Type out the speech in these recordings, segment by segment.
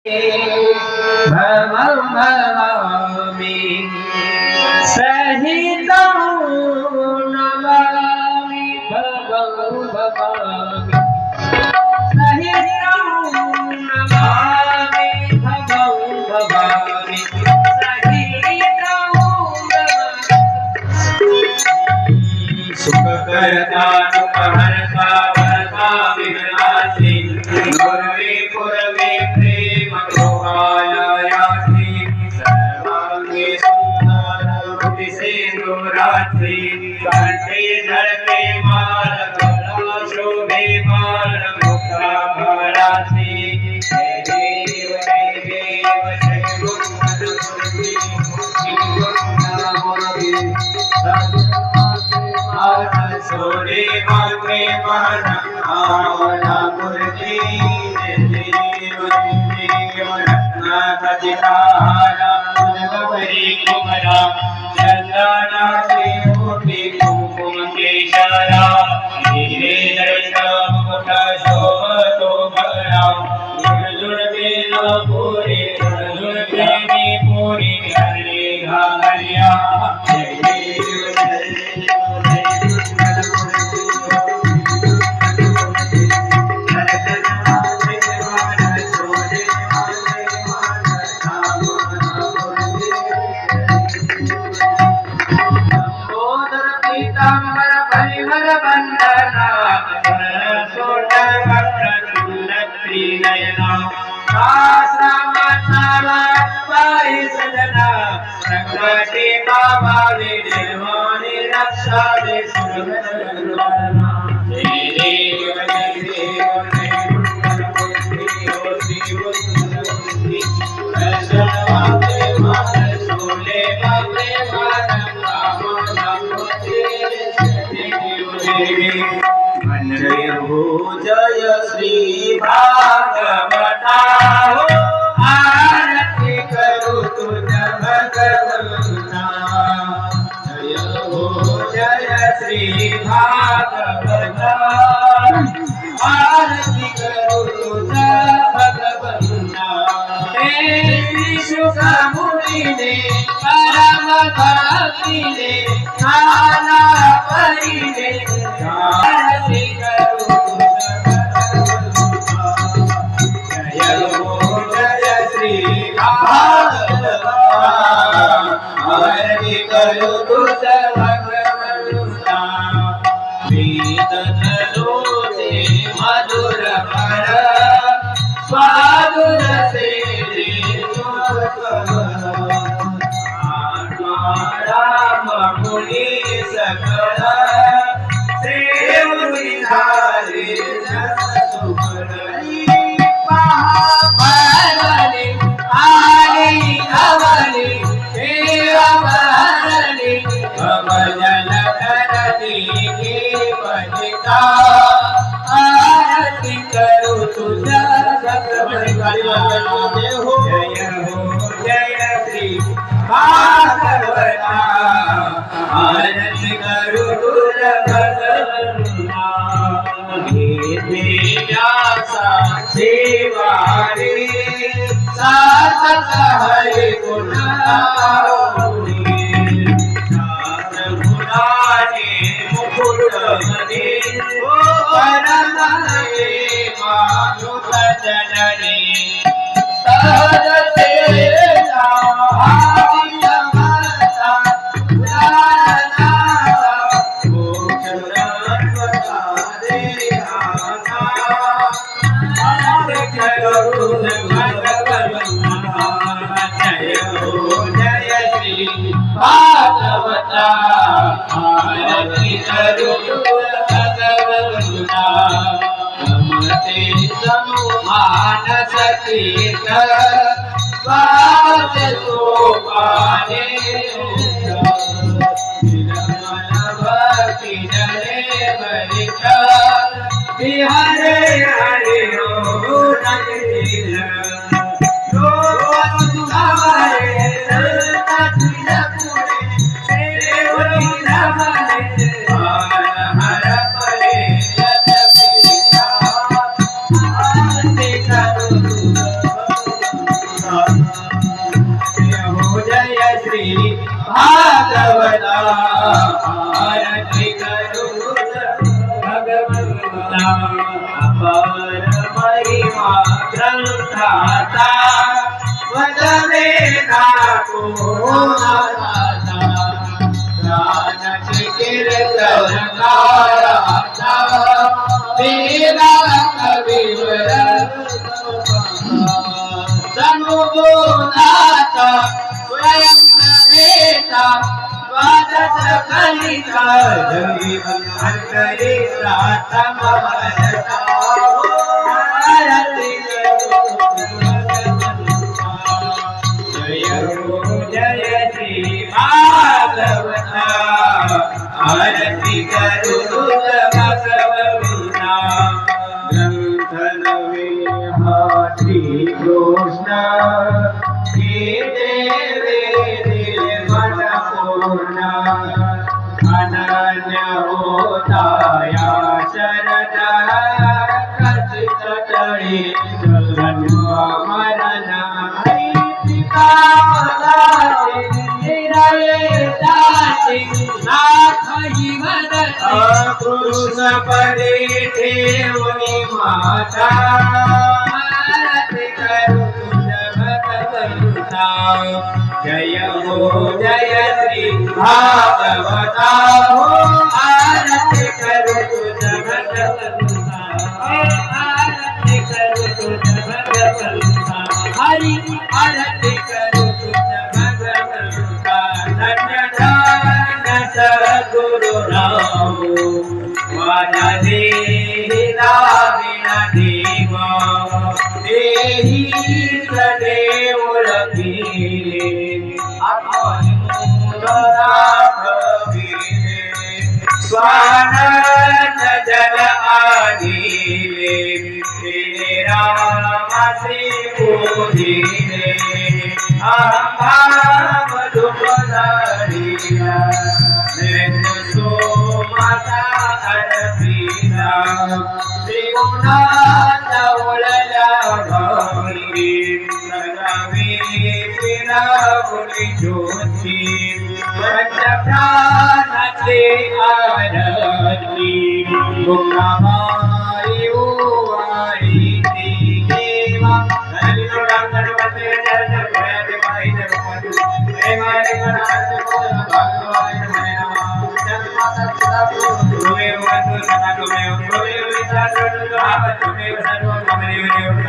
भवं भवामि सहितं नमामि भवं भवामि सहितं नमामि भवं भवामि सहितं नमामि सुखकर्ता दुःखहर्ता भर्ता विघ्नासी गुरवे पुरवे प्रेम कृपायायाति सर्वांगे सुंदर सिंदूरात्रि कंठे धरते माल गला शोभे माल मुक्ता भरात्रि हे देव जय गुरुमूर्ति सोरे मांगे मन आवला मूर्ति देव खजिताहारा मुनवरी कुमरा चंदना से मोटी कुमकुम केशरा हीरे दर्शा मुकुटा शोभतो भरा जुड़ बेला पूरी जुड़ प्रेमी पूरी हरे घाघरिया जय देव परिमल बंदना सोटर वक्रतुंडत्री नयना आश्रमनाला पाहि सजना प्रकृति बाबा निर्वाणी रक्षा दे सुरगना जय देव जय हो जय श्री भागवता हो आरती करो तुझ भगवंता जय हो जय श्री भागवता आरती करो तुझ भगवंता हे शुक मुनि ने परम भक्ति ने खाना परी ने आरती करो जय हो जय श्री भागवता आरती करो तुझ भगवंता वेद धरो से मधुर भर स्वादुर से राम मुनि सकल सेवि धारे सुखरी महाभरणी आली अवनी देवभरणी भजन करनी के बनिता आरती करो तुझ भगवंता जय हो जय श्री भागवता आरती करो तुझ भगवंता हे व्यासा सेवारे सात हरि गुण गुणाने मुकुट मणि परमहरे मानुष जननी सहज सेवा भागवता आरती करो भगवंता नमते तनु मानस तीर्थ स्वाद सोपाने निर्मल भक्ति जने बलित बिहारे हरे हो नंदिल राता वदने नाको राता प्राणची कीर्तन कराता देवा कविवर समुगुणाचा स्वयं प्रवेशा वादस कलिता जीवन करे राता आरती जय हो जय श्री भागवता आरती करू भगवता ग्रंथ नवे हा श्री कृष्ण हे देवे मन पूर्ण अनन्य होता या शरदा कथित तळी जन्म मरण कृष्ण पदे ठेवणी माता आरती करू तुझ भगवंता जय हो जय श्री भागवता हो आरती करू तुझ भगवंता आरती करू तुझ भगवंता हरि आरती करू तुझ भगवंता धन्य धन्य सद्गुरु राम वाजा देहिला विना देवा देही सदैव रखिले आपण मूल राखविले स्वानंद जल आदिले तेरे रामासे बोधिले अहंभाव दुपदारिया निर्दोषो माता अर्पिता त्रिगुणाचा उळला भावी सदावे फिरावली ज्योती पंचप्राणाचे आरती गुणाबाई ओवाळीती देवा गणपती चरण भयाते पाहिजे प्रेमाने गणाचे बोल भगवान म्हणे नमः जन्माता सदा तुमेव वंदो सदा तुमेव तुमेव विचार तुमेव सर्व तुमेव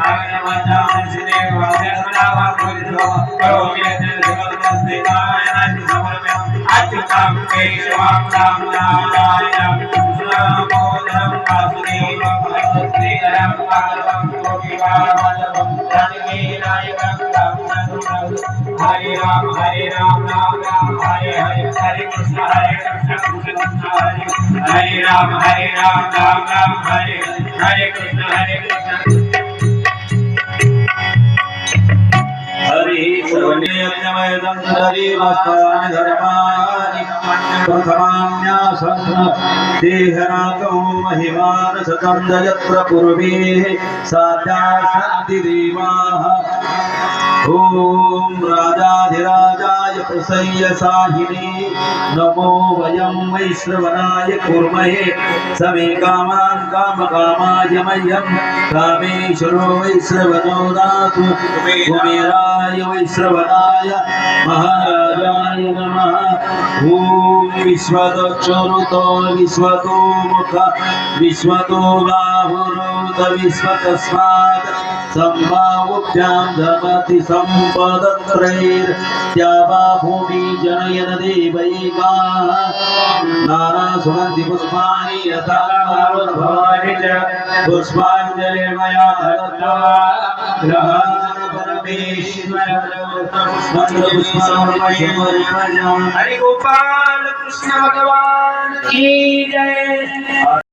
आगमता हंसदेव वाद्यस्मरावा बोधिसो करोमि यज्ञ जगन्मस्ते नारायणाय समर्पयामि अच्युतां केशवां राम नारायणं कृष्णमोदं वासुदेवं श्रीधरं पार्वं गोपीकावल्लभं प्रणवीनायकं रामचन्द्रं हरे राम राम राम हरे हरे हरे कृष्ण कृष्ण हरे हरे राम राम राम हरे हरे कृष्ण हरि सर्वनियमयं हरि वास्तानि धर्माणि प्रथमान्यासन् देहनागो महिमान सतं यत्र पूर्वे साध्या सन्ति देवाः ॐ राजाधिराजाय प्रसय्य साहिने नमो वयं वैश्रवणाय कुर्महे समे कामान् कामकामाय मह्यं कामेश्वरो वैश्रवणो दातु कुमेराय वैश्रवणाय महाराजाय नमः ॐ विश्वदक्षरुतो विश्वतो मुख विश्वतो बाहुरुत विश्वतस्मात् सम्भावुभ्यां धमति सम्पदत्रैर्द्यावा भूमि जनयन देवैकाः नाना सुगन्धि पुष्पाणि यथा भवानि च पुष्पाञ्जलिर्मया दत्त्वा ग्रहाण परमेश्वर हरि गोपाल कृष्ण भगवान की जय।